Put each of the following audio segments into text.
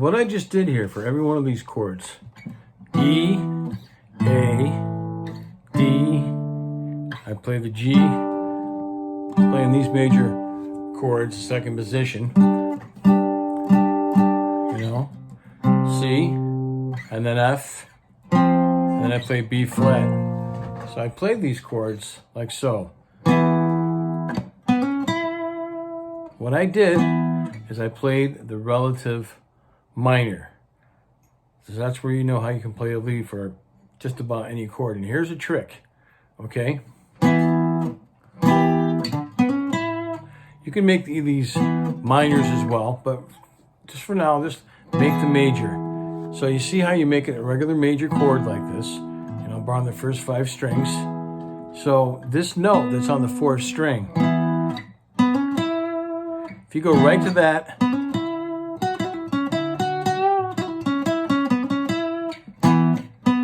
what I just did here for every one of these chords, E, A, D, I play the G, playing these major chords, second position, you know, C, and then F, and then I play B flat. So I played these chords like so. What I did is I played the relative minor. So that's where you know how you can play a lead for just about any chord. And here's a trick, okay? You can make these minors as well, but just for now, just make the major. So you see how you make it a regular major chord like this, you know, on the first 5 strings. So this note that's on the 4th string, if you go right to that,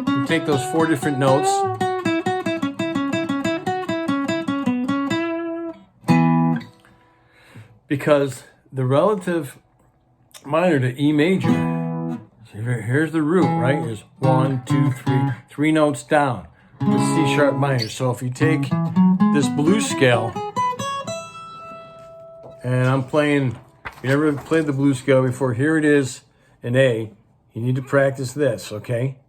you take those 4 different notes, because the relative minor to E major, so here's the root, right? Here's 1, 2, 3, 3 notes down, the C sharp minor. So if you take this blues scale, and I'm playing, if you never played the blues scale before, here it is in A. You need to practice this, okay?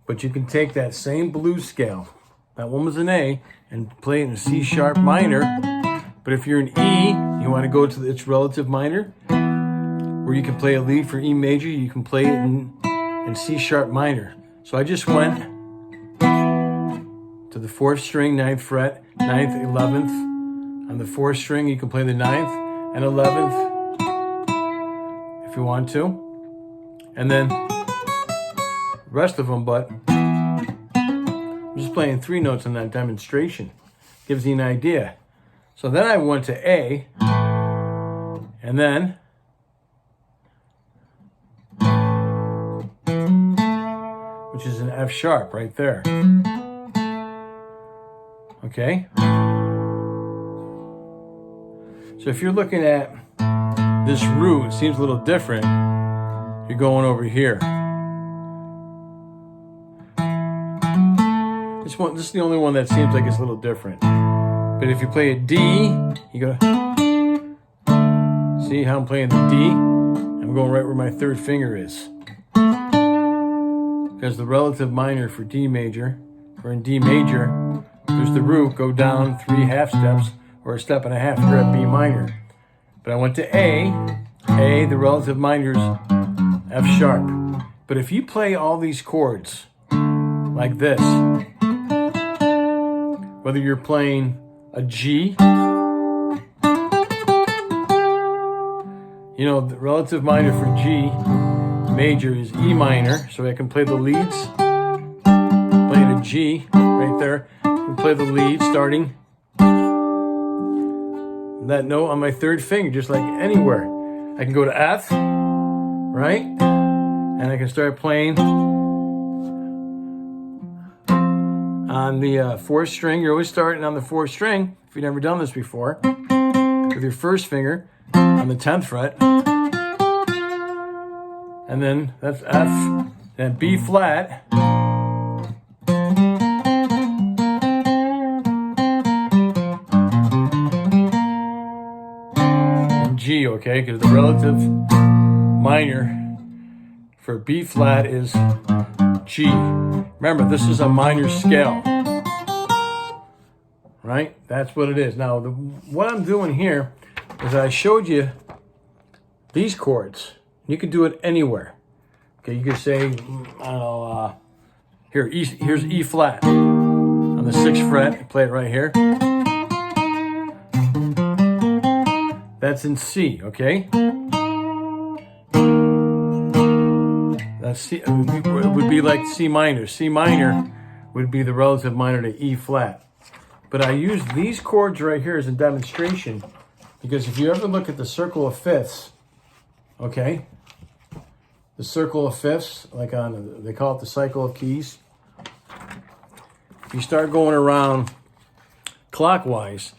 But you can take that same blues scale, that one was an A, and play it in a C sharp minor. But if you're in E, you want to go to its relative minor, where you can play a lead for E major, you can play it in C sharp minor. So I just went to the 4th string, 9th fret, 9th, 11th. On the 4th string, you can play the 9th and 11th if you want to. And then the rest of them, but I'm just playing 3 notes in that demonstration. Gives you an idea. So then I went to A, and then which is an F sharp right there. Okay? So if you're looking at this root, it seems a little different. You're going over here. This is the only one that seems like it's a little different. But if you play a D, you go, see how I'm playing the D? I'm going right where my 3rd finger is. Because the relative minor for D major, or in D major, there's the root, go down 3 half steps, or a step and a half, you're at B minor. But I went to A, the relative minor is F sharp. But if you play all these chords like this, whether you're playing a G, you know, the relative minor for G major is E minor, so I can play the leads. Playing a G right there, I can play the lead starting that note on my 3rd finger, just like anywhere. I can go to F, right? And I can start playing on the 4th string. You're always starting on the 4th string, if you've never done this before, with your 1st finger on the 10th fret. And then that's F, then B flat. G, okay, because the relative minor for B flat is G. Remember, this is a minor scale, right? That's what it is. Now, what I'm doing here is I showed you these chords. You can do it anywhere. Okay, you could say, I don't know, here's E flat on the 6th fret. Play it right here. That's in C, okay? That's C, it would be like C minor. C minor would be the relative minor to E flat. But I use these chords right here as a demonstration, because if you ever look at the circle of fifths, okay? The circle of fifths, like they call it the cycle of keys. If you start going around clockwise,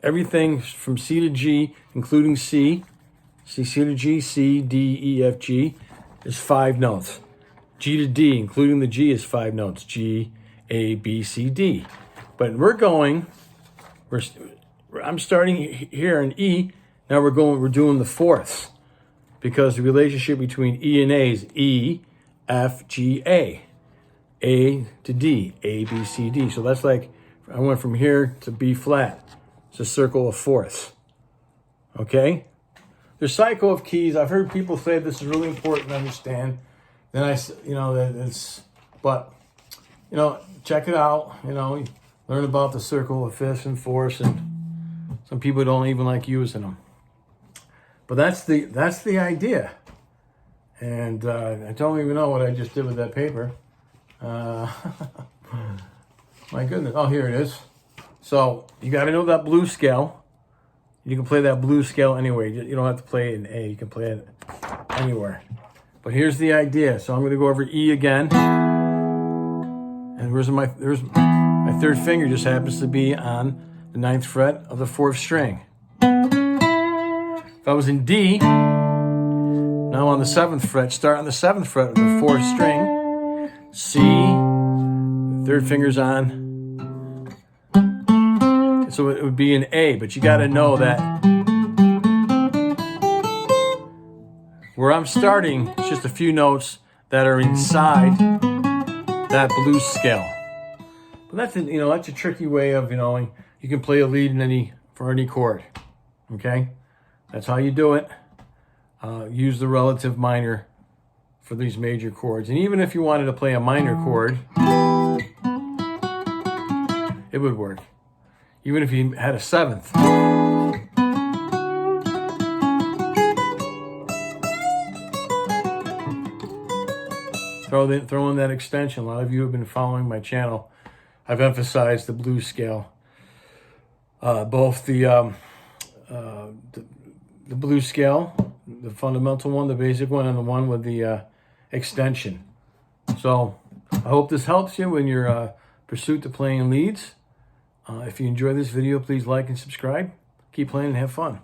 everything from C to G, including C, See, C to G, C, D, E, F, G is 5 notes. G to D, including the G, is 5 notes. G, A, B, C, D. But I'm starting here in E. Now we're doing the fourths, because the relationship between E and A is E, F, G, A. A to D, A, B, C, D. So that's like, I went from here to B flat. It's a circle of fourths. Okay? The cycle of keys, I've heard people say this is really important to understand. Then check it out. Learn about the circle of fifths and fourths, and some people don't even like using them. But that's the idea. And I don't even know what I just did with that paper. My goodness. Oh, here it is. So you got to know that blues scale. You can play that blues scale anywhere. You don't have to play it in A. You can play it anywhere. But here's the idea. So I'm going to go over E again. And there's my third finger just happens to be on the 9th fret of the 4th string. If I was in D, now on the 7th fret, start on the 7th fret of the 4th string. C, third finger's on. So it would be an A, but you got to know that where I'm starting, it's just a few notes that are inside that blues scale. But that's a tricky way of, you can play a lead for any chord. Okay? That's how you do it. Use the relative minor for these major chords. And even if you wanted to play a minor chord, it would work. Even if you had a 7th. Throw in that extension. A lot of you have been following my channel. I've emphasized the blues scale. Both the blues scale, the fundamental one, the basic one, and the one with the extension. So I hope this helps you in your pursuit to playing leads. If you enjoy this video, please like and subscribe. Keep playing and have fun.